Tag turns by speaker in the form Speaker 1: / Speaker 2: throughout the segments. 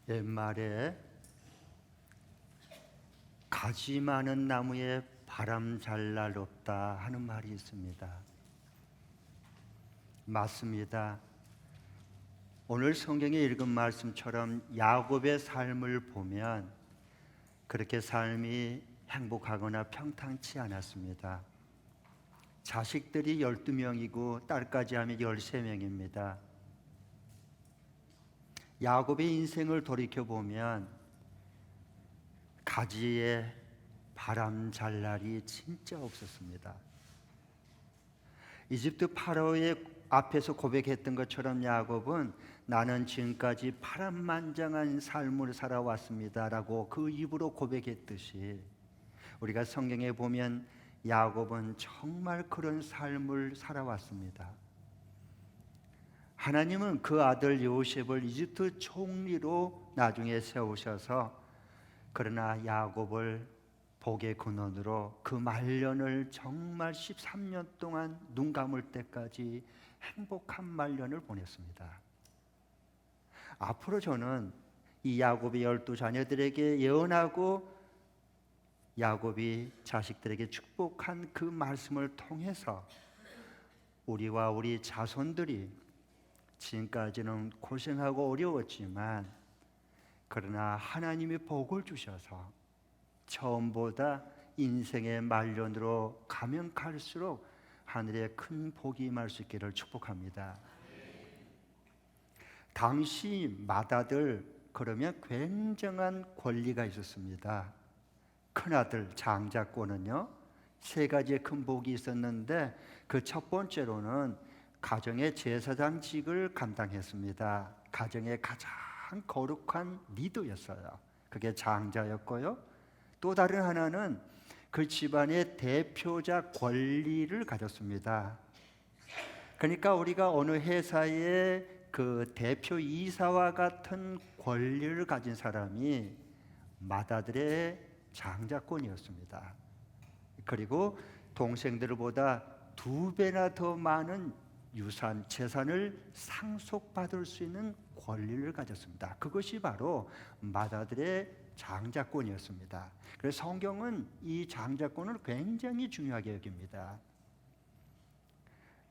Speaker 1: 옛말에 가지 많은 나무에 바람 잘 날 없다 하는 말이 있습니다. 맞습니다. 오늘 성경에 읽은 말씀처럼 야곱의 삶을 보면 그렇게 삶이 행복하거나 평탄치 않았습니다. 자식들이 12명이고 딸까지 하면 13명입니다. 야곱의 인생을 돌이켜보면 가지에 바람 잘 날이 진짜 없었습니다. 이집트 파라오의 앞에서 고백했던 것처럼 야곱은 나는 지금까지 파란만장한 삶을 살아왔습니다 라고 그 입으로 고백했듯이 우리가 성경에 보면 야곱은 정말 그런 삶을 살아왔습니다. 하나님은 그 아들 요셉을 이집트 총리로 나중에 세우셔서 그러나 야곱을 복의 근원으로 그 말년을 정말 13년 동안 눈 감을 때까지 행복한 말년을 보냈습니다. 앞으로 저는 이 야곱의 12자녀들에게 예언하고 야곱이 자식들에게 축복한 그 말씀을 통해서 우리와 우리 자손들이 지금까지는 고생하고 어려웠지만 그러나 하나님이 복을 주셔서 처음보다 인생의 말년으로 가면 갈수록 하늘에 큰 복이 임할 수 있기를 축복합니다. 당시 맏아들 그러면 굉장한 권리가 있었습니다. 큰아들 장자권은요 3가지의 큰 복이 있었는데 그 첫 번째로는 가정의 제사장직을 감당했습니다. 가정의 가장 거룩한 리더였어요. 그게 장자였고요. 또 다른 하나는 그 집안의 대표자 권리를 가졌습니다. 그러니까 우리가 어느 회사의 그 대표 이사와 같은 권리를 가진 사람이 맏아들의 장자권이었습니다. 그리고 동생들보다 2배나 더 많은 유산, 재산을 상속받을 수 있는 권리를 가졌습니다. 그것이 바로 맏아들의 장자권이었습니다. 그래서 성경은 이 장자권을 굉장히 중요하게 여깁니다.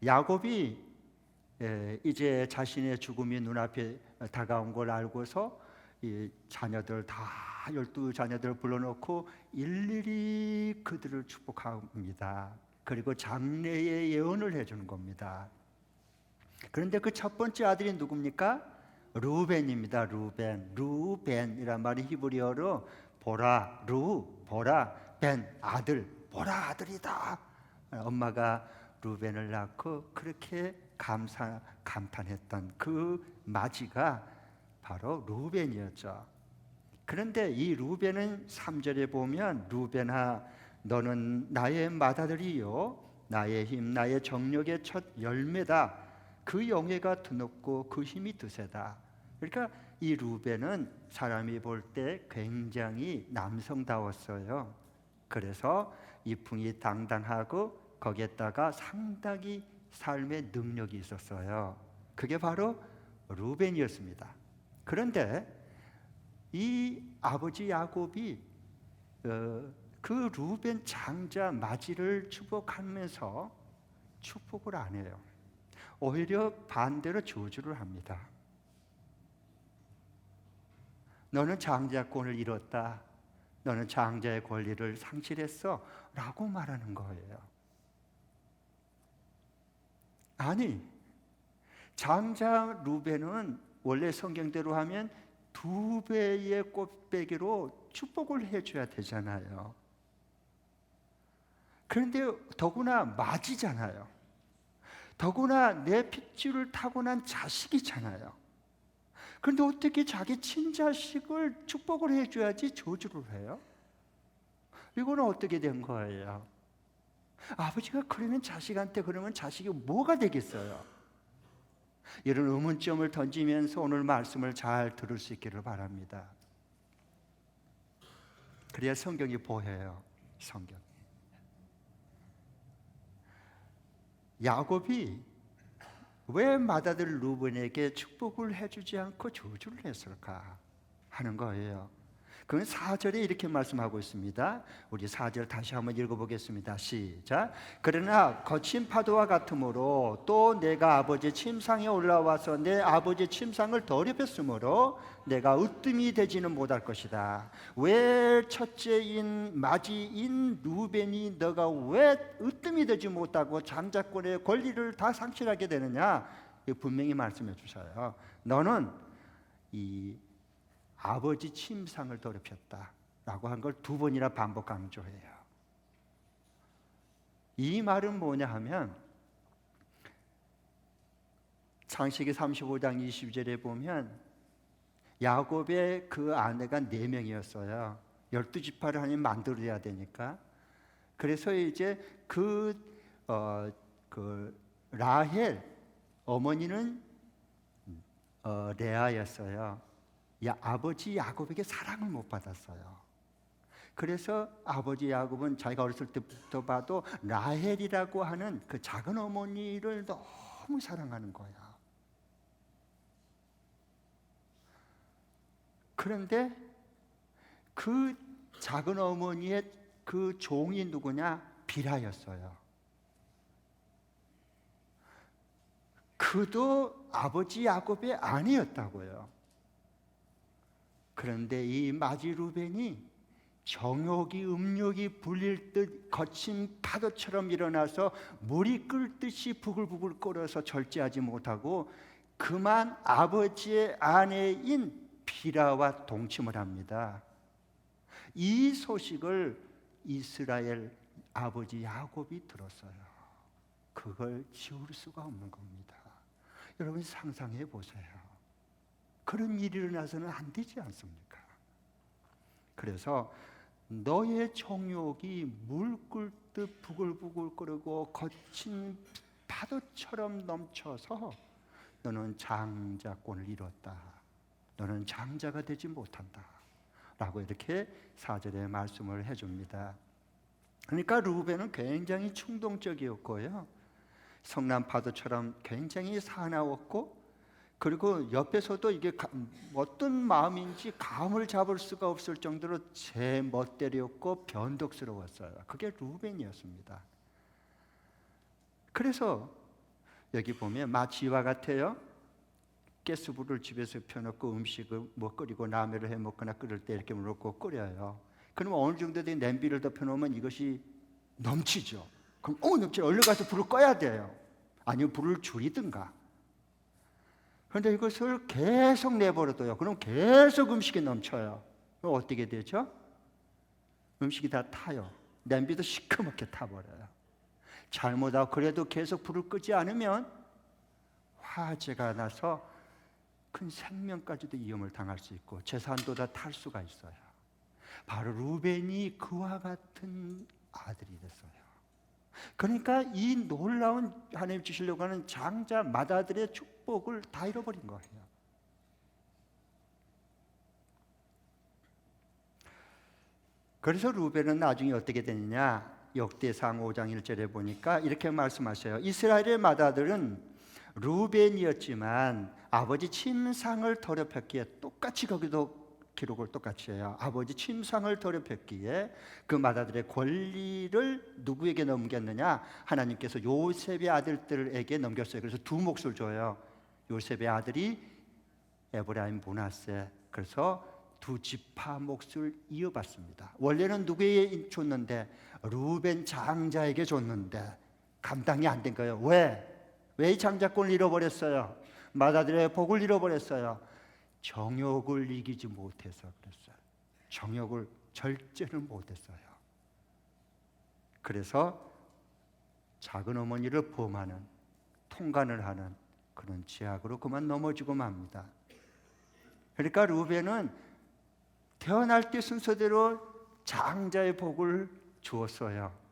Speaker 1: 야곱이 이제 자신의 죽음이 눈앞에 다가온 걸 알고서 이 자녀들 다 12자녀들을 불러놓고 일일이 그들을 축복합니다. 그리고 장래의 예언을 해주는 겁니다. 그런데 그 첫 번째 아들이 누굽니까? 루벤입니다. 루벤이란 말이 히브리어로 보라, 보라, 벤, 아들, 보라 아들이다. 엄마가 루벤을 낳고 그렇게 감탄했던 그 맞이가 바로 루벤이었죠. 그런데 이 루벤은 3절에 보면 루벤아 너는 나의 맏아들이요 나의 힘 나의 정력의 첫 열매다. 그 영예가 드높고 그 힘이 드세다. 그러니까 이 루벤은 사람이 볼 때 굉장히 남성다웠어요. 그래서 이풍이 당당하고 거기에다가 상당히 삶의 능력이 있었어요. 그게 바로 루벤이었습니다. 그런데 이 아버지 야곱이 그 루벤 장자 맞이를 축복하면서 축복을 안 해요. 오히려 반대로 저주를 합니다. 너는 장자권을 잃었다. 너는 장자의 권리를 상실했어 라고 말하는 거예요. 아니, 장자 루벤은 원래 성경대로 하면 2배의 꽃배기로 축복을 해줘야 되잖아요. 그런데 더구나 맞이잖아요. 더구나 내 핏줄을 타고난 자식이잖아요. 그런데 어떻게 자기 친자식을 축복을 해줘야지 저주를 해요? 이거는 어떻게 된 거예요? 아버지가 그러면 자식한테 그러면 자식이 뭐가 되겠어요? 이런 의문점을 던지면서 오늘 말씀을 잘 들을 수 있기를 바랍니다. 그래야 성경이 보여요. 성경. 야곱이 왜 맏아들 루벤에게 축복을 해주지 않고 저주를 했을까? 하는 거예요. 그건 4절에 이렇게 말씀하고 있습니다. 우리 4절 다시 한번 읽어보겠습니다. 시작. 그러나 거친 파도와 같으므로 또 내가 아버지의 침상에 올라와서 내 아버지의 침상을 더럽혔으므로 내가 으뜸이 되지는 못할 것이다. 왜 첫째인 마지인 루벤이 너가 왜 으뜸이 되지 못하고 장자권의 권리를 다 상실하게 되느냐? 분명히 말씀해 주셔요. 너는 이 아버지 침상을 더럽혔다라고 한 걸 2번이나 반복 강조해요. 이 말은 뭐냐 하면 창세기 35장 20절에 보면 야곱의 그 아내가 4명이었어요. 12지파를 하나님 만들어야 되니까. 그래서 이제 그 라헬 어머니는 레아였어요. 아버지 야곱에게 사랑을 못 받았어요. 그래서 아버지 야곱은 자기가 어렸을 때부터 봐도 라헬이라고 하는 그 작은 어머니를 너무 사랑하는 거야. 그런데 그 작은 어머니의 그 종이 누구냐? 빌하였어요. 그도 아버지 야곱의 아내였다고요. 그런데 이 마지 루벤이 정욕이 음욕이 불릴 듯 거친 파도처럼 일어나서 물이 끓듯이 부글부글 끓어서 절제하지 못하고 그만 아버지의 아내인 비라와 동침을 합니다. 이 소식을 이스라엘 아버지 야곱이 들었어요. 그걸 지울 수가 없는 겁니다. 여러분 상상해 보세요. 그런 일이 일어나서는 안 되지 않습니까? 그래서 너의 정욕이 물 끓듯 부글부글 끓고 거친 파도처럼 넘쳐서 너는 장자권을 잃었다. 너는 장자가 되지 못한다. 라고 이렇게 4절에 말씀을 해줍니다. 그러니까 루벤은 굉장히 충동적이었고요. 성난 파도처럼 굉장히 사나웠고 그리고 옆에서도 이게 어떤 마음인지 감을 잡을 수가 없을 정도로 제 멋대로였고 변덕스러웠어요. 그게 루벤이었습니다. 그래서 여기 보면 마치 이와 같아요. 가스불을 집에서 펴놓고 음식을 끓이고 라면을 해 먹거나 끓일 때 이렇게 물 넣고 끓여요. 그러면 어느 정도 된 냄비를 덮여놓으면 이것이 넘치죠. 그럼 넘치죠. 얼른 가서 불을 꺼야 돼요. 아니면 불을 줄이든가. 그런데 이것을 계속 내버려둬요. 그럼 계속 음식이 넘쳐요. 그럼 어떻게 되죠? 음식이 다 타요. 냄비도 시커멓게 타버려요. 잘못하고 그래도 계속 불을 끄지 않으면 화재가 나서 큰 생명까지도 위험을 당할 수 있고 재산도 다 탈 수가 있어요. 바로 루벤이 그와 같은 아들이 됐어요. 그러니까 이 놀라운 하나님 주시려고 하는 장자 맏아들의 축복을 다 잃어버린 거예요. 그래서 루벤은 나중에 어떻게 되느냐? 역대상 5장 1절에 보니까 이렇게 말씀하셔요. 이스라엘의 맏아들은 루벤이었지만 아버지 침상을 더럽혔기에 똑같이 거기도 기록을 똑같이 해요. 아버지 침상을 더럽혔기에 그 맏아들의 권리를 누구에게 넘겼느냐? 하나님께서 요셉의 아들들에게 넘겼어요. 그래서 2몫을 줘요. 요셉의 아들이 에브라임 므낫세. 그래서 2지파 몫을 이어받습니다. 원래는 누구에게 줬는데 루벤 장자에게 줬는데 감당이 안 된 거예요. 왜 이 장자권을 잃어버렸어요? 맏아들의 복을 잃어버렸어요. 정욕을 이기지 못해서 그랬어요. 정욕을 절제를 못했어요. 그래서 작은 어머니를 범하는, 통간을 하는 그런 죄악으로 그만 넘어지고 맙니다. 그러니까 루벤은 태어날 때 순서대로 장자의 복을 주었어요.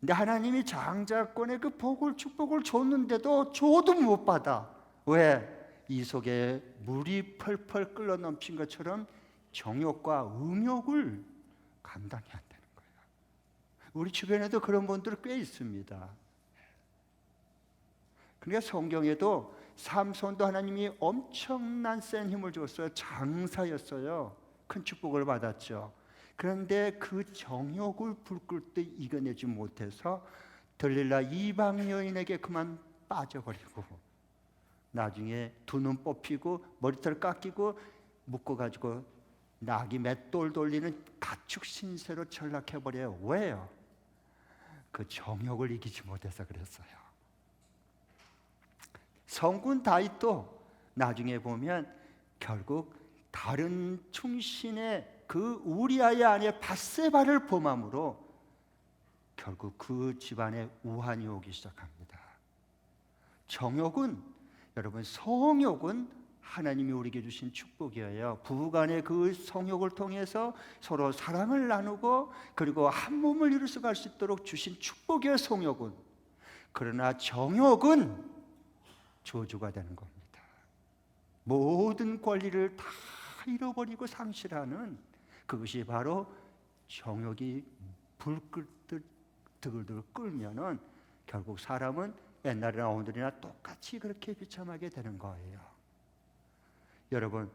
Speaker 1: 근데 하나님이 장자권의 그 복을, 축복을 줬는데도 줘도 못 받아. 왜? 이 속에 물이 펄펄 끓어 넘친 것처럼 정욕과 음욕을 감당이 안 되는 거예요. 우리 주변에도 그런 분들 꽤 있습니다. 그러니까 성경에도 삼손도 하나님이 엄청난 센 힘을 줬어요. 장사였어요. 큰 축복을 받았죠. 그런데 그 정욕을 불끌 때 이겨내지 못해서 들릴라 이방 여인에게 그만 빠져버리고, 나중에 두 눈 뽑히고 머리털 깎이고 묶어가지고 낙이 맷돌 돌리는 가축 신세로 전락해버려요. 왜요? 그 정욕을 이기지 못해서 그랬어요. 성군 다윗도 나중에 보면 결국 다른 충신의 그 우리아의 아내 밧세바를 범함으로 결국 그 집안에 우환이 오기 시작합니다. 정욕은, 여러분, 성욕은 하나님이 우리에게 주신 축복이에요. 부부간의 그 성욕을 통해서 서로 사랑을 나누고 그리고 한 몸을 이루어 갈 수 있도록 주신 축복이에요, 성욕은. 그러나 정욕은 저주가 되는 겁니다. 모든 권리를 다 잃어버리고 상실하는, 그것이 바로 정욕이 불 끓듯 드글드글 끓면은 결국 사람은 옛날이나 오늘이나 똑같이 그렇게 비참하게 되는 거예요. 여러분,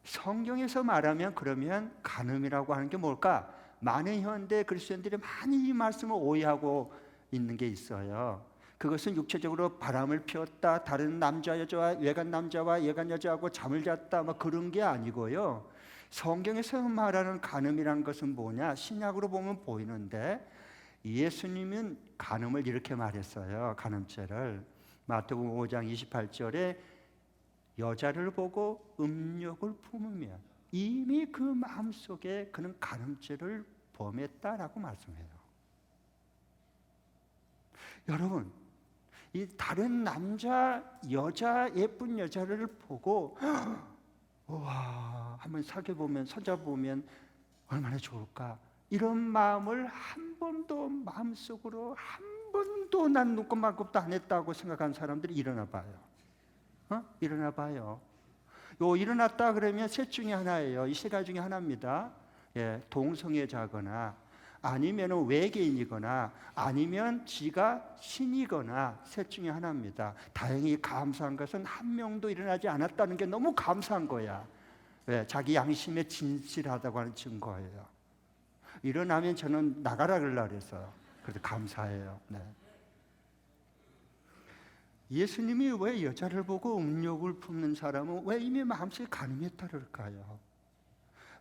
Speaker 1: 성경에서 말하면 그러면 간음이라고 하는 게 뭘까? 많은 현대 그리스도인들이 많이 이 말씀을 오해하고 있는 게 있어요. 그것은 육체적으로 바람을 피웠다, 다른 남자 여자와 외간 남자와 예간 여자하고 잠을 잤다, 뭐 그런 게 아니고요. 성경에서 말하는 간음이란 것은 뭐냐? 신약으로 보면 보이는데, 예수님은 간음을 이렇게 말했어요. 간음죄를 마태복음 5장 28절에 여자를 보고 음욕을 품으면 이미 그 마음속에 그는 간음죄를 범했다라고 말씀해요. 여러분, 이 다른 남자, 여자, 예쁜 여자를 보고 와, 한번 사귀어보면, 손잡아보면 얼마나 좋을까, 이런 마음을 한 번도 마음속으로 한 번도 난 눈곱만큼도 안 했다고 생각하는 사람들이 일어나 봐요. 일어나 봐요. 일어났다 그러면 셋 중에 하나예요. 이 세 가지 중에 하나입니다. 예, 동성애자거나 아니면 외계인이거나 아니면 지가 신이거나 셋 중에 하나입니다. 다행히 감사한 것은 한 명도 일어나지 않았다는 게 너무 감사한 거야. 왜? 자기 양심에 진실하다고 하는 증거예요. 일어나면 저는 나가라 그러려고 그랬어요. 그래서 감사해요. 네. 예수님이 왜 여자를 보고 음욕을 품는 사람은 왜 이미 마음속에 간음했다 그럴까요?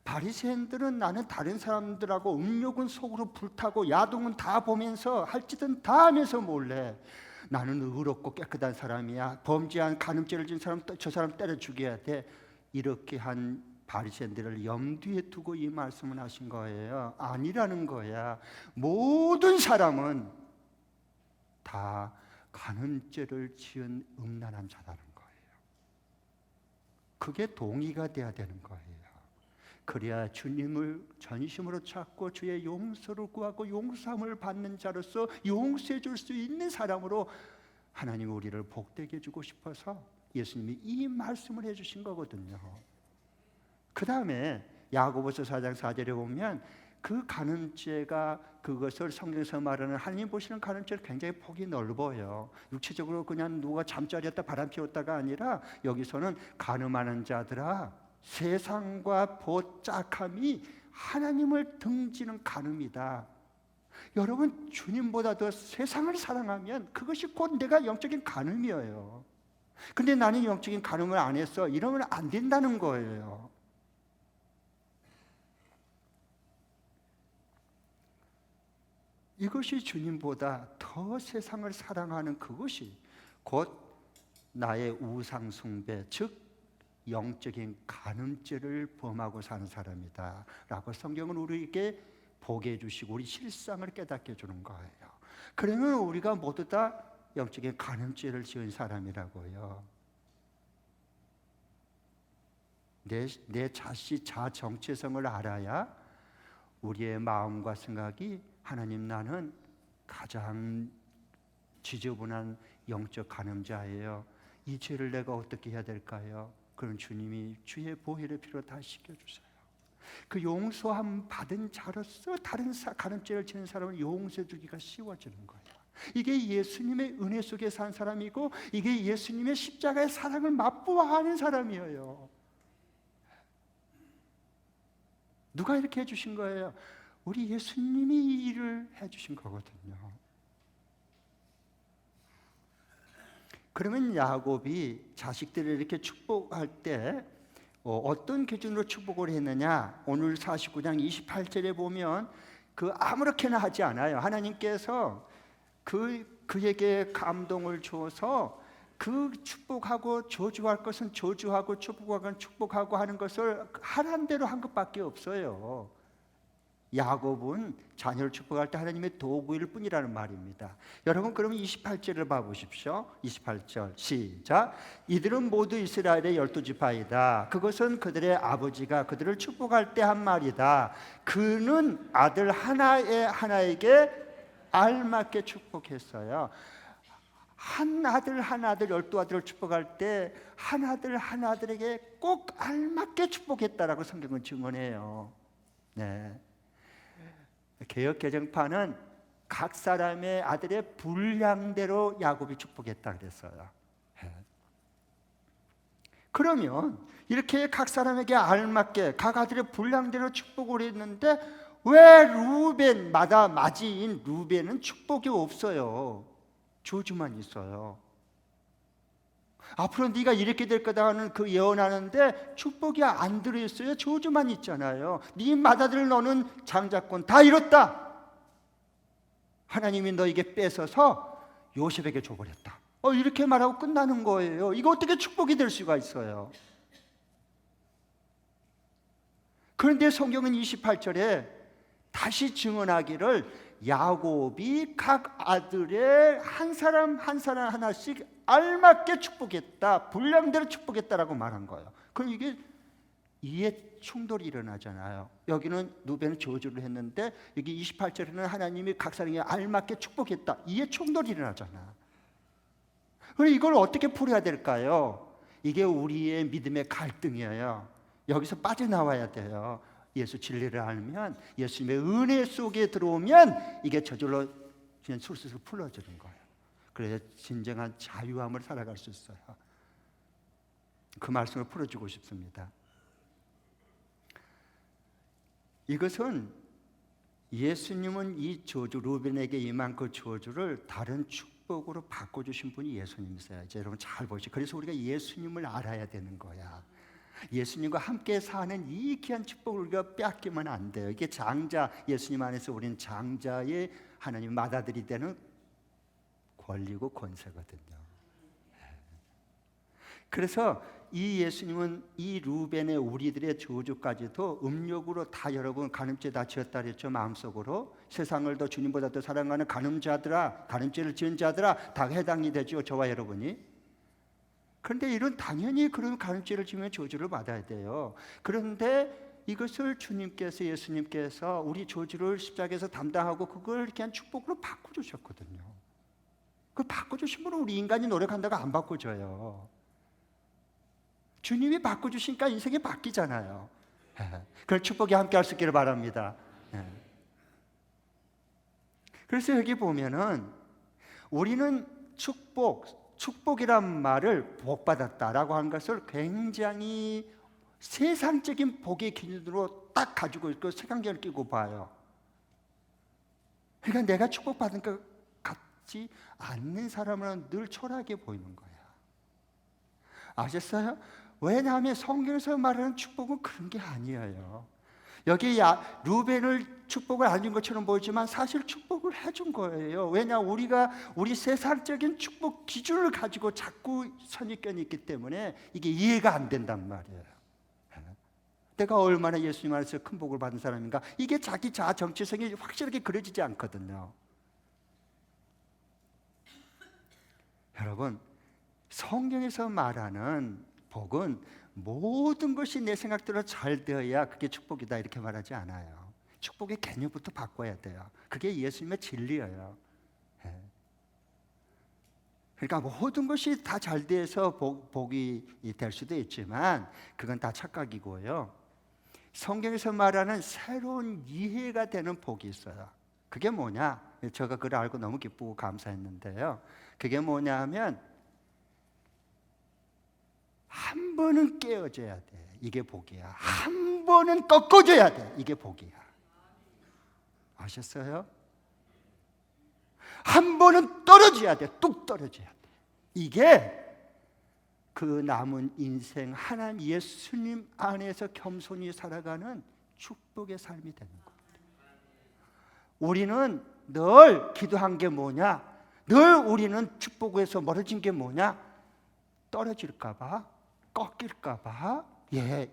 Speaker 1: 바리새인들은 나는 다른 사람들하고 음욕은 속으로 불타고 야동은 다 보면서 할 짓은 다 하면서 몰래 나는 의롭고 깨끗한 사람이야, 범죄한 간음죄를 지은 사람 저 사람 때려 죽여야 돼, 이렇게 한 바리새인들을 염두에 두고 이 말씀을 하신 거예요. 아니라는 거야. 모든 사람은 다 간음죄를 지은 음란한 자라는 거예요. 그게 동의가 돼야 되는 거예요. 그래야 주님을 전심으로 찾고 주의 용서를 구하고 용서함을 받는 자로서 용서해 줄 수 있는 사람으로 하나님 우리를 복되게 해주고 싶어서 예수님이 이 말씀을 해주신 거거든요. 그 다음에 야고보서 4장 4절에 보면 그 간음죄가, 그것을 성경에서 말하는 하나님 보시는 간음죄는 굉장히 폭이 넓어요. 육체적으로 그냥 누가 잠자리였다 바람 피웠다가 아니라 여기서는 간음하는 자들아, 세상과 보짝함이 하나님을 등지는 간음이다. 여러분, 주님보다 더 세상을 사랑하면 그것이 곧 내가 영적인 간음이에요. 근데 나는 영적인 간음을 안 했어, 이러면 안 된다는 거예요. 이것이 주님보다 더 세상을 사랑하는 그것이 곧 나의 우상 숭배, 즉 영적인 간음죄를 범하고 사는 사람이다 라고 성경은 우리에게 보게 해주시고 우리 실상을 깨닫게 해주는 거예요. 그러면 우리가 모두 다 영적인 간음죄를 지은 사람이라고요. 내 자신, 자정체성을 알아야 우리의 마음과 생각이 하나님, 나는 가장 지저분한 영적 간음자예요, 이 죄를 내가 어떻게 해야 될까요? 그럼 주님이 주의 보혈의 피로 다 씻겨주세요. 그 용서함 받은 자로서 다른 간음죄를 지는 사람을 용서해 주기가 쉬워지는 거예요. 이게 예수님의 은혜 속에 산 사람이고 이게 예수님의 십자가의 사랑을 맛보아하는 사람이에요. 누가 이렇게 해주신 거예요? 우리 예수님이 이 일을 해주신 거거든요. 그러면 야곱이 자식들을 이렇게 축복할 때 어떤 기준으로 축복을 했느냐? 오늘 49장 28절에 보면 아무렇게나 하지 않아요. 하나님께서 그에게 감동을 줘서 그 축복하고 저주할 것은 저주하고 축복하고 축복하고 하는 것을 하라는 대로 한 것밖에 없어요. 야곱은 자녀를 축복할 때 하나님의 도구일 뿐이라는 말입니다. 여러분 그러면 28절을 봐보십시오. 28절 시작. 이들은 모두 이스라엘의 12지파이다. 그것은 그들의 아버지가 그들을 축복할 때 한 말이다. 그는 아들 하나에게 알맞게 축복했어요. 한 아들 12아들을 축복할 때 한 아들 하나들에게 꼭 알맞게 축복했다라고 성경은 증언해요. 네. 개역 개정판은 각 사람의 아들의 분량대로 야곱이 축복했다 그랬어요. 그러면 이렇게 각 사람에게 알맞게 각 아들의 분량대로 축복을 했는데 왜 루벤마다 맞이인 루벤은 축복이 없어요? 저주만 있어요. 앞으로 네가 이렇게 될 거다 하는 그 예언하는데 축복이 안 들어있어요. 저주만 있잖아요. 네 맏아들 너는 장자권 다 잃었다. 하나님이 너에게 뺏어서 요셉에게 줘버렸다. 이렇게 말하고 끝나는 거예요. 이거 어떻게 축복이 될 수가 있어요? 그런데 성경은 28절에 다시 증언하기를 야곱이 각 아들의 한 사람 하나씩 알맞게 축복했다, 분량대로 축복했다라고 말한 거예요. 그럼 이게 이해 충돌이 일어나잖아요. 여기는 루벤은 저주를 했는데 여기 28절에는 하나님이 각 사람에게 알맞게 축복했다. 이해 충돌이 일어나잖아. 그럼 이걸 어떻게 풀어야 될까요? 이게 우리의 믿음의 갈등이에요. 여기서 빠져나와야 돼요. 예수 진리를 알면, 예수님의 은혜 속에 들어오면 이게 저절로 그냥 술술 풀어지는 거예요. 그래서 진정한 자유함을 살아갈 수 있어요. 그 말씀을 풀어주고 싶습니다. 이것은 예수님은 이 저주, 루벤에게 임한 그 저주를 다른 축복으로 바꿔주신 분이 예수님이세요. 이제 여러분 잘 보시죠. 그래서 우리가 예수님을 알아야 되는 거야. 예수님과 함께 사는 이 귀한 축복을 우리가 빼앗기면 안 돼요. 이게 장자, 예수님 안에서 우리는 장자의 하나님 맏아들이 되는 권리고 권세거든요. 그래서 이 예수님은 이 루벤의 우리들의 저주까지도 음욕으로 다 여러분 간음죄 다 지었다 그랬죠. 마음속으로 세상을 더 주님보다 더 사랑하는 간음자들아, 간음죄를 지은 자들아 다 해당이 되죠. 저와 여러분이. 그런데 이런 당연히 그런 간음죄를 지으면 저주를 받아야 돼요. 그런데 이것을 주님께서, 예수님께서 우리 저주를 십자가에서 담당하고 그걸 그냥 축복으로 바꿔주셨거든요. 그 바꿔주심으로 우리 인간이 노력한다고 안 바꿔줘요. 주님이 바꿔주시니까 인생이 바뀌잖아요. 그런 축복이 함께 할 수 있기를 바랍니다. 그래서 여기 보면은 우리는 축복이란 말을 복받았다라고 한 것을 굉장히 세상적인 복의 기준으로 딱 가지고 있고 색안경을 끼고 봐요. 그러니까 내가 축복받은 것 같지 않는 사람은 늘 초라하게 보이는 거야. 아셨어요? 왜냐하면 성경에서 말하는 축복은 그런 게 아니에요. 여기 루벤을 축복을 안 준 것처럼 보이지만 사실 축복을 해준 거예요. 왜냐, 우리 세상적인 축복 기준을 가지고 자꾸 선입견이 있기 때문에 이게 이해가 안 된단 말이에요. 내가 얼마나 예수님 안에서 큰 복을 받은 사람인가, 이게 자기 자아 정체성이 확실하게 그려지지 않거든요. 여러분, 성경에서 말하는 복은 모든 것이 내 생각대로 잘 되어야 그게 축복이다 이렇게 말하지 않아요. 축복의 개념부터 바꿔야 돼요. 그게 예수님의 진리예요. 그러니까 모든 것이 다 잘 돼서 복이 될 수도 있지만 그건 다 착각이고요. 성경에서 말하는 새로운 이해가 되는 복이 있어요. 그게 뭐냐? 제가 그걸 알고 너무 기쁘고 감사했는데요. 그게 뭐냐 하면 한 번은 깨어져야 돼. 이게 복이야. 한 번은 꺾어져야 돼. 이게 복이야. 아셨어요? 한 번은 떨어져야 돼. 뚝 떨어져야 돼. 이게 그 남은 인생 하나님 예수님 안에서 겸손히 살아가는 축복의 삶이 되는 거예요. 우리는 늘 기도한 게 뭐냐? 늘 우리는 축복에서 멀어진 게 뭐냐? 떨어질까 봐, 꺾일까 봐,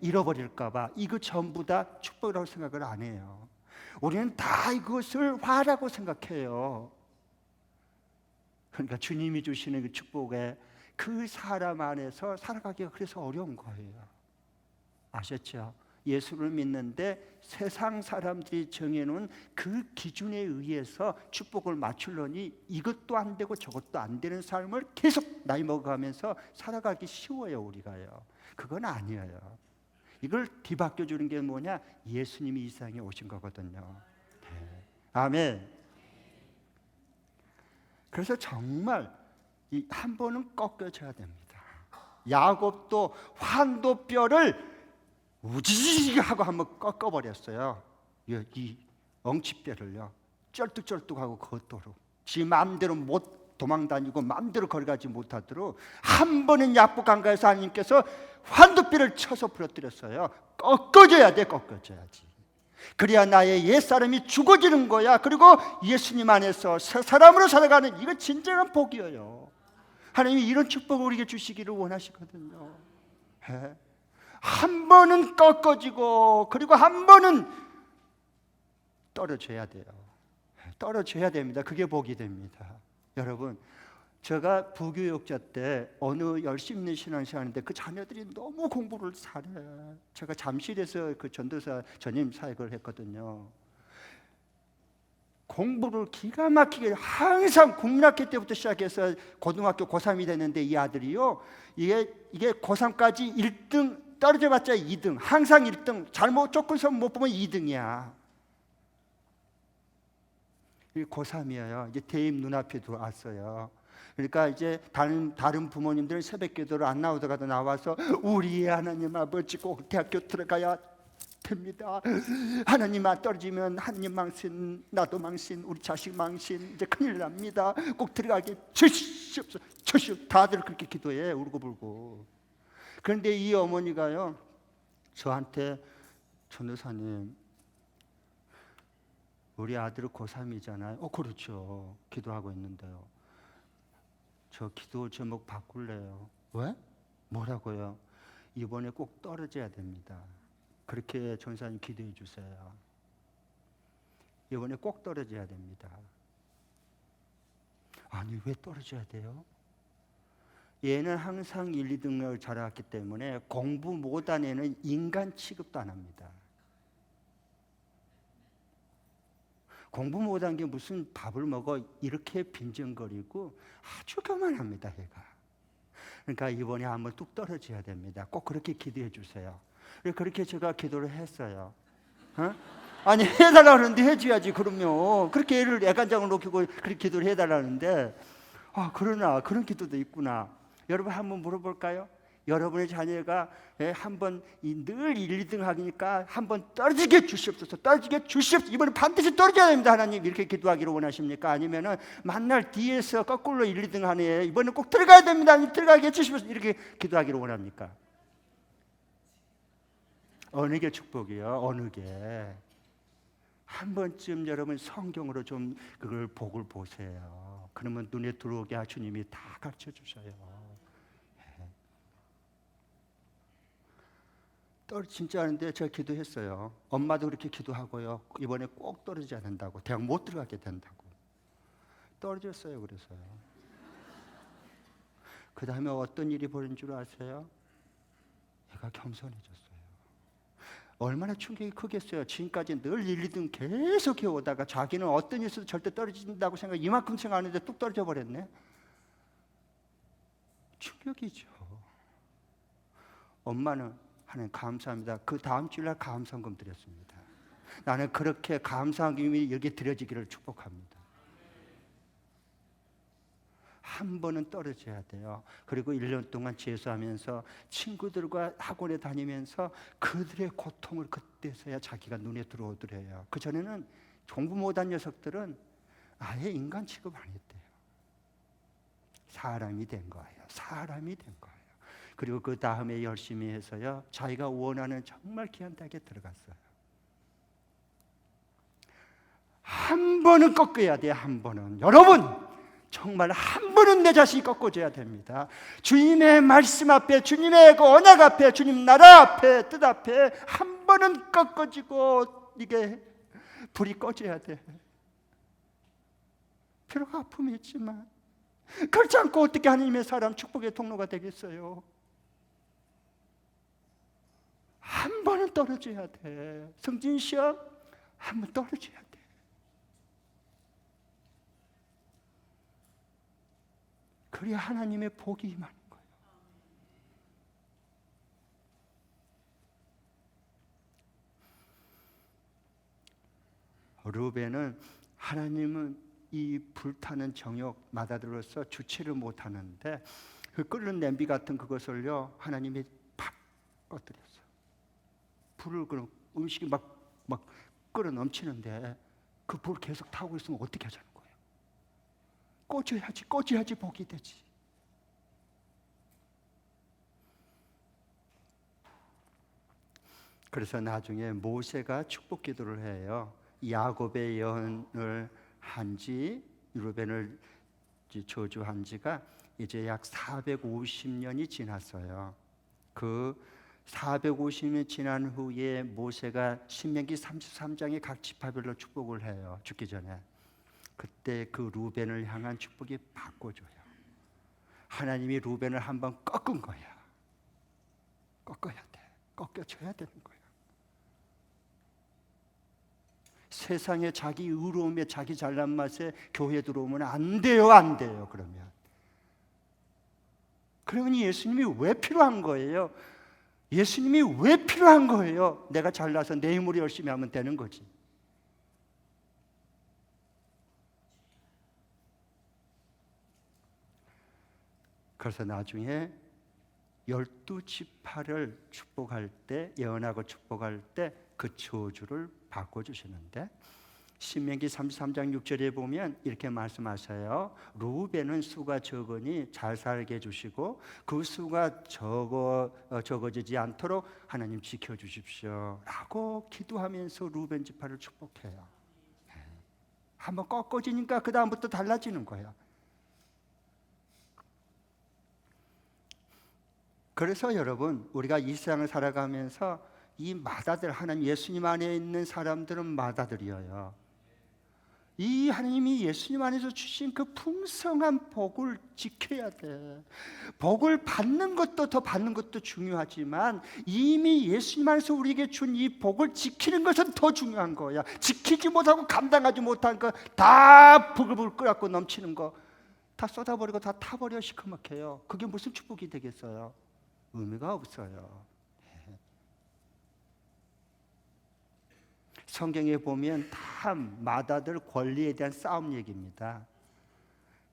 Speaker 1: 잃어버릴까 봐. 이거 전부 다 축복이라고 생각을 안 해요. 우리는 다 이것을 화라고 생각해요. 그러니까 주님이 주시는 그 축복에 그 사람 안에서 살아가기가 그래서 어려운 거예요. 아셨죠? 예수를 믿는데 세상 사람들이 정해놓은 그 기준에 의해서 축복을 맞추려니 이것도 안 되고 저것도 안 되는 삶을 계속 나이 먹어가면서 살아가기 쉬워요. 우리가요. 그건 아니에요. 이걸 뒤바뀌어 주는 게 뭐냐? 예수님이 이 세상에 오신 거거든요. 네. 아멘. 그래서 정말 이 한 번은 꺾여져야 됩니다. 야곱도 환도뼈를 우지직 하고 한번 꺾어버렸어요. 이 엉치뼈를요. 쩔뚝쩔뚝하고 그것도로 지 마음대로 못 도망다니고 마음대로 걸어가지 못하도록 한 번은 약복 강가에서 하나님께서 환도뼈를 쳐서 부러뜨렸어요. 꺾어져야 돼. 꺾어져야지. 그래야 나의 옛사람이 죽어지는 거야. 그리고 예수님 안에서 새 사람으로 살아가는 이거 진정한 복이에요. 하나님이 이런 축복을 우리에게 주시기를 원하시거든요. 한 번은 꺾어지고 그리고 한 번은 떨어져야 돼요. 떨어져야 됩니다. 그게 복이 됩니다. 여러분, 제가 부교육자 때 어느 열심히 있는 신앙생활 하는데 그 자녀들이 너무 공부를 잘해. 제가 잠실에서 그 전도사 전임 사역을 했거든요. 공부를 기가 막히게 항상 국민학교 때부터 시작해서 고등학교 고3이 됐는데 이 아들이요, 이게 고3까지 1등 떨어져봤자 2등, 항상 1등, 잘못 조금 못 보면 2등이야. 고3이에요. 이제 대입 눈앞에 들어왔어요. 그러니까 이제 다른 부모님들은 새벽 기도를 안 나오다가도 나와서 우리 하나님 아버지 꼭 대학교 들어가야 됩니다. 하나님만 떨어지면 하나님 망신, 나도 망신, 우리 자식 망신, 이제 큰일 납니다. 꼭 들어가게 주시옵소서. 다들 그렇게 기도해, 울고불고. 그런데 이 어머니가요 저한테, 전도사님 우리 아들은 고3이잖아요. 그렇죠. 기도하고 있는데요. 저 기도 제목 바꿀래요. 왜? 뭐라고요? 이번에 꼭 떨어져야 됩니다. 그렇게 전사님 기도해 주세요. 이번에 꼭 떨어져야 됩니다. 아니 왜 떨어져야 돼요? 얘는 항상 1, 2등을 잘해왔기 때문에 공부 못한 애는 인간 취급도 안 합니다. 공부 못한 게 무슨 밥을 먹어 이렇게 빈정거리고 아주 교만합니다. 얘가. 그러니까 이번에 한번 뚝 떨어져야 됩니다. 꼭 그렇게 기도해 주세요. 그렇게 제가 기도를 했어요. 아니 해달라고 하는데 해줘야지. 그럼요. 그렇게 애를 애간장을 놓고 그렇게 기도를 해달라는데 그러나 그런 기도도 있구나. 여러분 한번 물어볼까요? 여러분의 자녀가 한번 늘 1, 2등 하니까 한번 떨어지게 주시옵소서. 떨어지게 주시옵소서. 이번에 반드시 떨어져야 됩니다. 하나님 이렇게 기도하기를 원하십니까? 아니면은 만날 뒤에서 거꾸로 1, 2등 하네. 이번에 꼭 들어가야 됩니다. 들어가게 해주시옵소서. 이렇게 기도하기를 원합니까? 어느 게 축복이에요? 어느 게? 한 번쯤 여러분 성경으로 좀 그걸 복을 보세요. 그러면 눈에 들어오게 주님이 다 가르쳐 주셔요. 진짜 하는데 제가 기도했어요. 엄마도 그렇게 기도하고요. 이번에 꼭 떨어지지 않는다고. 대학 못 들어가게 된다고. 떨어졌어요. 그래서요. 그 다음에 어떤 일이 벌어진 줄 아세요? 얘가 겸손해졌어요. 얼마나 충격이 크겠어요. 지금까지 늘 1, 2등 계속 해오다가 자기는 어떤 일에서도 절대 떨어진다고 생각, 이만큼 생각하는데 뚝 떨어져 버렸네. 충격이죠. 엄마는 하나님 감사합니다. 그 다음 주일날 감사금 드렸습니다. 나는 그렇게 감사한 기쁨이 여기 드려지기를 축복합니다. 한 번은 떨어져야 돼요. 그리고 1년 동안 재수하면서 친구들과 학원에 다니면서 그들의 고통을 그때서야 자기가 눈에 들어오더래요. 그전에는 공부 못한 녀석들은 아예 인간 취급 안 했대요. 사람이 된 거예요. 사람이 된 거예요. 그리고 그 다음에 열심히 해서요, 자기가 원하는 정말 귀한 대학에 들어갔어요. 한 번은 꺾어야 돼요. 한 번은. 여러분, 정말 한 번은 내 자신이 꺾어줘야 됩니다. 주님의 말씀 앞에, 주님의 그 언약 앞에, 주님 나라 앞에, 뜻 앞에 한 번은 꺾어지고 이게 불이 꺼져야 돼. 비록 아픔이 있지만 그렇지 않고 어떻게 하나님의 사람 축복의 통로가 되겠어요? 한 번은 떨어져야 돼. 성진 시험 한 번 떨어져야 돼. 그래야 하나님의 복이 임하는 거예요. 루벤은 하나님은 이 불타는 정욕 마다들로서 주체를 못하는데 그 끓는 냄비 같은 그것을요 하나님이 팍 꺼뜨렸어요. 불을 그 음식이 막 끓어 넘치는데 그 불 계속 타고 있으면 어떻게 하자는 거예요? 꺼져야지 복이 되지. 그래서 나중에 모세가 축복 기도를 해요. 야곱의 예언을 한지 루벤을 저주한 지가 이제 약 450년이 지났어요. 그 450년 지난 후에 모세가 신명기 33장에 각 지파별로 축복을 해요. 죽기 전에. 그때 그 루벤을 향한 축복이 바꿔줘요. 하나님이 루벤을 한번 꺾은 거야. 꺾어야 돼. 꺾여줘야 되는 거야. 세상에 자기 의로움에 자기 잘난 맛에 교회 들어오면 안 돼요. 그러면 예수님이 왜 필요한 거예요? 예수님이 왜 필요한 거예요? 내가 잘나서 내 힘으로 열심히 하면 되는 거지. 그래서 나중에 12지파를 축복할 때, 예언하고 축복할 때 그 저주를 바꿔주시는데 신명기 33장 6절에 보면 이렇게 말씀하셔요. 루벤은 수가 적으니 잘 살게 해주시고 그 수가 적어지지 않도록 하나님 지켜주십시오 라고 기도하면서 루벤 지파를 축복해요. 한번 꺾어지니까 그 다음부터 달라지는 거예요. 그래서 여러분, 우리가 이 세상을 살아가면서 이 마다들, 하나님 예수님 안에 있는 사람들은 마다들이에요. 이 하나님이 예수님 안에서 주신 그 풍성한 복을 지켜야 돼. 복을 받는 것도 더 받는 것도 중요하지만 이미 예수님 안에서 우리에게 준 이 복을 지키는 것은 더 중요한 거야. 지키지 못하고 감당하지 못한 거 다 부글부글 끓고 넘치는 거 다 쏟아버리고 다 타버려 시커멓게요. 그게 무슨 축복이 되겠어요? 의미가 없어요. 성경에 보면 다 마다들 권리에 대한 싸움 얘기입니다.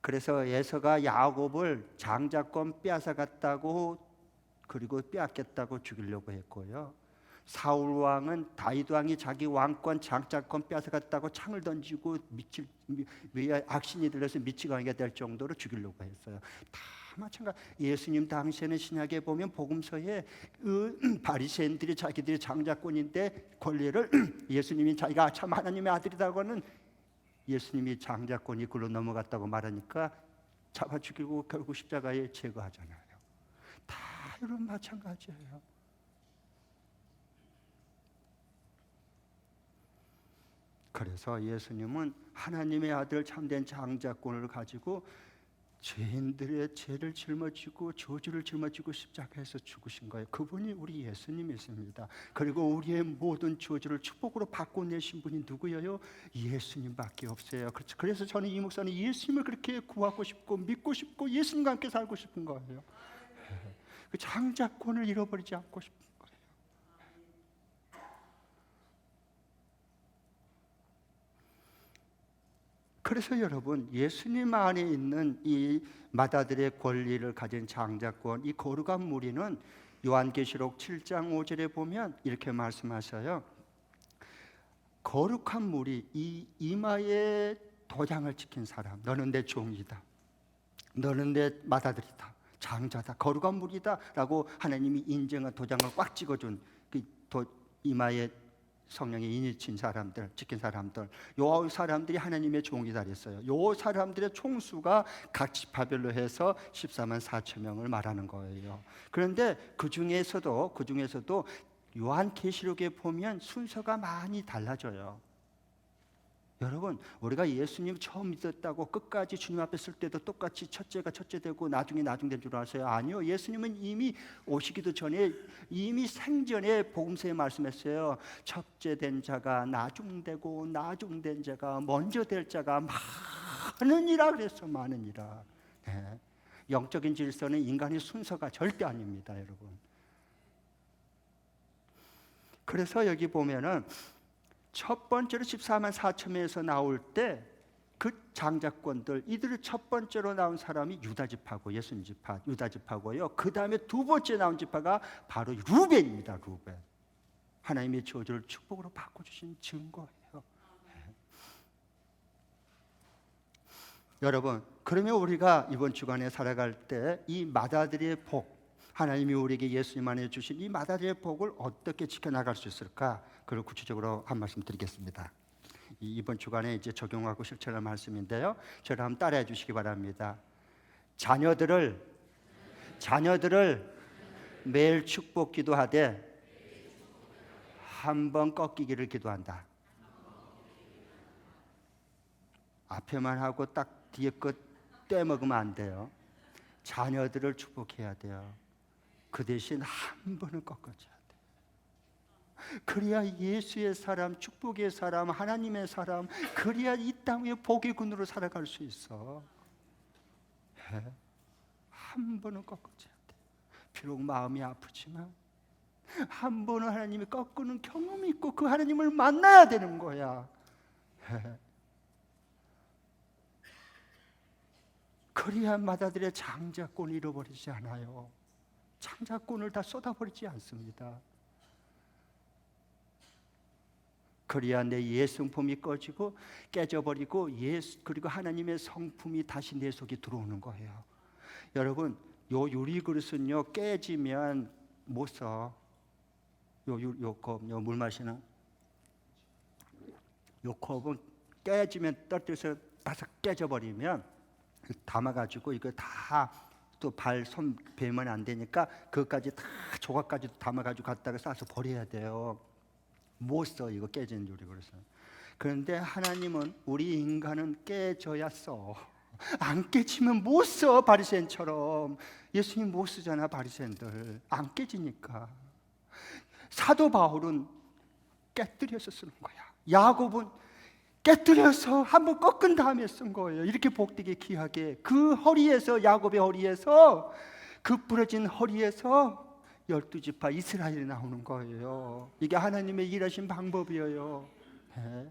Speaker 1: 그래서 에서가 야곱을 장자권 빼앗아갔다고 그리고 빼앗겠다고 죽이려고 했고요. 사울 왕은 다윗 왕이 자기 왕권 장자권 빼앗아갔다고 창을 던지고 악신이 들려서 미치광이가 될 정도로 죽이려고 했어요. 다 마찬가지. 예수님 당시에는 신약에 보면 복음서에 바리새인들이 자기들이 장자권인데 권리를 예수님이 자기가 참 하나님의 아들이라고 하는 예수님이 장자권이 글로 넘어갔다고 말하니까 잡아 죽이고 결국 십자가에 제거하잖아요. 다 이런 마찬가지예요. 그래서 예수님은 하나님의 아들 참된 장자권을 가지고 죄인들의 죄를 짊어지고 저주를 짊어지고 십자가에서 죽으신 거예요. 그분이 우리 예수님이십니다. 그리고 우리의 모든 저주를 축복으로 바꿔내신 분이 누구예요? 예수님밖에 없어요. 그래서 저는 이 목사는 예수님을 그렇게 구하고 싶고 믿고 싶고 예수님과 함께 살고 싶은 거예요. 그 장자권을 잃어버리지 않고 싶은 거예요. 그래서 여러분, 예수님 안에 있는 이 맏아들의 권리를 가진 장자권, 이 거룩한 무리는 요한계시록 7장 5절에 보면 이렇게 말씀하셔요. 거룩한 무리, 이 이마에 도장을 찍힌 사람, 너는 내 종이다, 너는 내 맏아들이다, 장자다, 거룩한 무리다 라고 하나님이 인정한 도장을 꽉 찍어준 그 이마에 성령의 인이 친 사람들, 찍힌 사람들, 요 사람들이 하나님의 종이다 그랬어요. 요 사람들의 총수가 각 지파별로 해서 14만 4천 명을 말하는 거예요. 그런데 그 중에서도 요한계시록에 보면 순서가 많이 달라져요. 여러분, 우리가 예수님 처음 믿었다고 끝까지 주님 앞에 쓸 때도 똑같이 첫째가 첫째 되고 나중에 나중 된 줄 아세요? 아니요. 예수님은 이미 오시기도 전에 이미 생전에 복음서에 말씀했어요. 첫째 된 자가 나중되고 나중된 자가 먼저 될 자가 많으니라 그랬어. 많으니라. 네. 영적인 질서는 인간의 순서가 절대 아닙니다, 여러분. 그래서 여기 보면은 첫 번째로 14만 4천 명에서 나올 때 그 장자권들, 이들을 첫 번째로 나온 사람이 유다 지파고 예수님 지파, 유다 지파고요. 그 다음에 두 번째 나온 지파가 바로 루벤입니다. 루벤. 하나님의 저주를 축복으로 바꿔주신 증거예요. 여러분, 그러면 우리가 이번 주간에 살아갈 때 이 맏아들의 복, 하나님이 우리에게 예수님 안에 주신 이 맏아들의 복을 어떻게 지켜나갈 수 있을까? 그걸 구체적으로 한 말씀 드리겠습니다. 이번 주간에 이제 적용하고 실천할 말씀인데요. 저를 한번 따라해 주시기 바랍니다. 자녀들을 매일 축복 기도하되 한 번 꺾이기를 기도한다. 앞에만 하고 딱 뒤에 것 떼먹으면 안 돼요. 자녀들을 축복해야 돼요. 그 대신 한 번은 꺾어줘야 돼요. 그래야 예수의 사람, 축복의 사람, 하나님의 사람, 그래야 이 땅 위에 복의 군으로 살아갈 수 있어. 한 번은 꺾어줘야 돼. 비록 마음이 아프지만 한 번은 하나님이 꺾는 경험이 있고 그 하나님을 만나야 되는 거야. 그래야 맏아들의 장자권을 잃어버리지 않아요. 장자권을 다 쏟아버리지 않습니다. 그래야 내 예성품이 꺼지고 깨져버리고 그리고 하나님의 성품이 다시 내 속에 들어오는 거예요. 여러분, 요 유리그릇은요 깨지면 못 써. 요 물 마시는 요 컵은 깨지면 떨어져서 바삭 깨져버리면 담아가지고 이거 다 또 발, 손 베면 안 되니까 그것까지 다 조각까지 담아가지고 갖다가 싸서 버려야 돼요. 못 써, 이거 깨진 유리그릇은. 그런데 하나님은 우리 인간은 깨져야 써. 안 깨지면 못 써. 바리새인처럼. 예수님 못 쓰잖아, 바리새인들. 안 깨지니까. 사도 바울은 깨뜨려서 쓰는 거야. 야곱은 깨뜨려서 한번 꺾은 다음에 쓴 거예요. 이렇게 복되게 귀하게. 그 허리에서, 야곱의 허리에서, 그 부러진 허리에서 12지파 이스라엘이 나오는 거예요. 이게 하나님의 일하신 방법이에요. 네.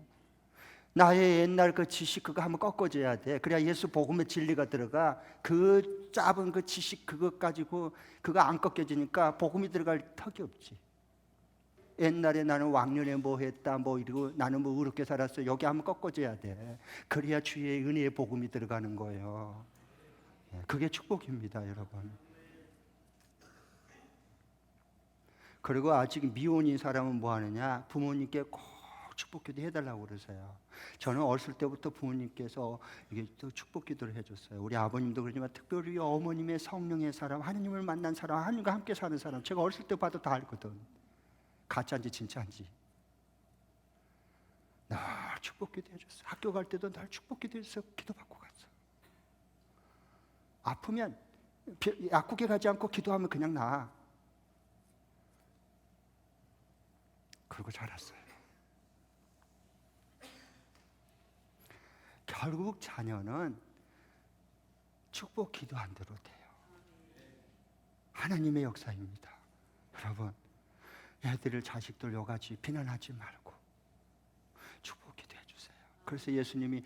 Speaker 1: 나의 옛날 그 지식 그거 한번 꺾어줘야 돼. 그래야 예수 복음의 진리가 들어가. 그 짧은 그 지식 그거 가지고 그거 안 꺾여지니까 복음이 들어갈 턱이 없지. 옛날에 나는 왕년에 뭐 했다 뭐 이러고 나는 뭐 어렵게 살았어. 여기 한번 꺾어줘야 돼. 그래야 주의 은혜의 복음이 들어가는 거예요. 그게 축복입니다, 여러분. 그리고 아직 미혼인 사람은 뭐 하느냐? 부모님께 꼭 축복기도 해달라고 그러세요. 저는 어렸을 때부터 부모님께서 이게 또 축복기도를 해줬어요. 우리 아버님도 그러지만 특별히 어머님의 성령의 사람, 하나님을 만난 사람, 하나님과 함께 사는 사람, 제가 어렸을 때 봐도 다 알거든. 가짜인지 진짜인지. 늘 축복기도 해줬어. 학교 갈 때도 늘 축복기도 해서 기도받고 갔어. 아프면 약국에 가지 않고 기도하면 그냥 나. 그러고 자랐어요. 결국 자녀는 축복 기도한 대로 돼요. 하나님의 역사입니다. 여러분, 애들을 자식들 여가지 비난하지 말고 축복 기도해 주세요. 그래서 예수님이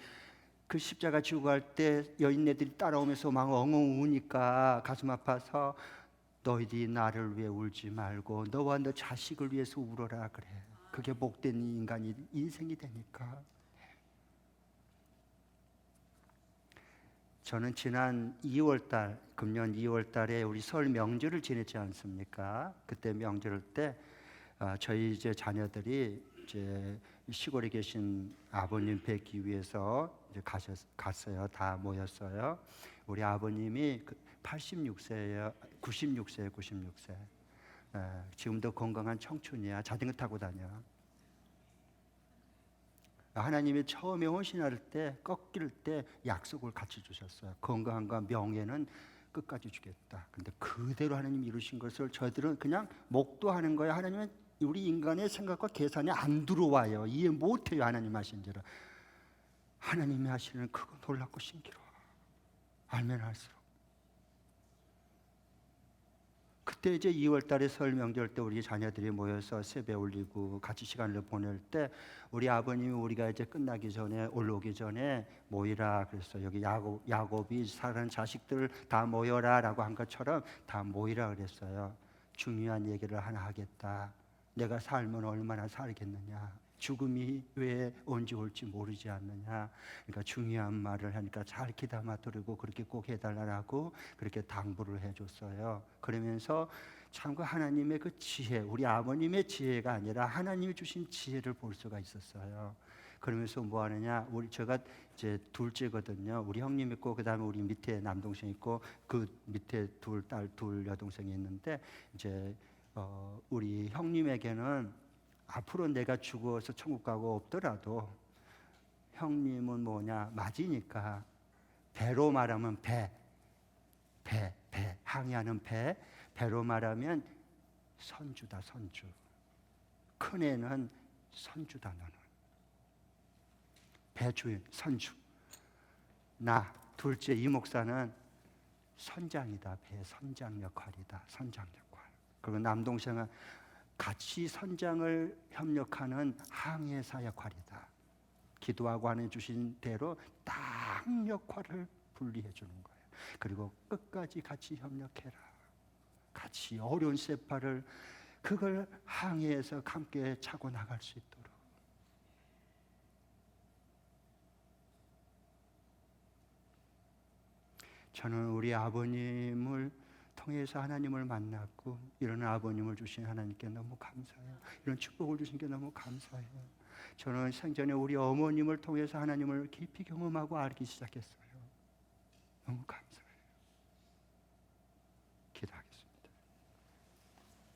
Speaker 1: 그 십자가 지고 갈 때 여인네들이 따라오면서 막 엉엉 우니까 가슴 아파서 너희들이 나를 위해 울지 말고 너와 너 자식을 위해서 울어라 그래. 그게 복된 인간이 인생이 되니까. 저는 지난 2월달 금년 2월달에 우리 설 명절을 지냈지 않습니까? 그때 명절 때 저희 이제 자녀들이 이제 시골에 계신 아버님 뵙기 위해서 이제 갔어요. 다 모였어요. 우리 아버님이 86세예요. 96세예요. 96세. 지금도 건강한 청춘이야. 자전거 타고 다녀. 하나님이 처음에 헌신할 때 꺾일 때 약속을 같이 주셨어요. 건강과 명예는 끝까지 주겠다. 근데 그대로 하나님이 이루신 것을 저희들은 그냥 목도하는 거예요. 하나님은 우리 인간의 생각과 계산이 안 들어와요. 이해 못해요. 하나님 하신 대로. 하나님이 하시는 그거 놀랍고 신기로워. 알면 할수록. 그때 이제 2월 달에 설 명절 때 우리 자녀들이 모여서 세배 올리고 같이 시간을 보낼 때 우리 아버님이 우리가 이제 끝나기 전에 올라오기 전에 모이라 그랬어요. 여기 야곱이 사랑하는 자식들 다 모여라라고 한 것처럼 다 모이라 그랬어요. 중요한 얘기를 하나 하겠다. 내가 살면 얼마나 살겠느냐. 죽음이 왜 언제 올지 모르지 않느냐. 그러니까 중요한 말을 하니까 잘 귀담아 들으고 그렇게 꼭 해달라고 그렇게 당부를 해줬어요. 그러면서 참그 하나님의 그 지혜, 우리 아버님의 지혜가 아니라 하나님이 주신 지혜를 볼 수가 있었어요. 그러면서 뭐 하느냐, 제가 이제 둘째거든요. 우리 형님 있고 그다음에 우리 밑에 남동생 있고 그 밑에 둘 여동생이 있는데 이제 우리 형님에게는 앞으로 내가 죽어서 천국 가고 없더라도 형님은 뭐냐, 맞이니까 배로 말하면 배 항해하는 배로 말하면 선주다. 선주. 큰애는 선주다. 너는 배주인 선주. 나 둘째 이 목사는 선장이다. 배 선장 역할이다. 선장 역할. 그리고 남동생은 같이 선장을 협력하는 항해사 역할이다. 기도하고 하는 주신 대로 딱 역할을 분리해 주는 거예요. 그리고 끝까지 같이 협력해라. 같이 어려운 쇠파를 그걸 항해해서 함께 차고 나갈 수 있도록. 저는 우리 아버님을 통해서 하나님을 만났고 이런 아버님을 주신 하나님께 너무 감사해요. 이런 축복을 주신 게 너무 감사해요. 저는 생전에 우리 어머님을 통해서 하나님을 깊이 경험하고 알기 시작했어요. 너무 감사해요.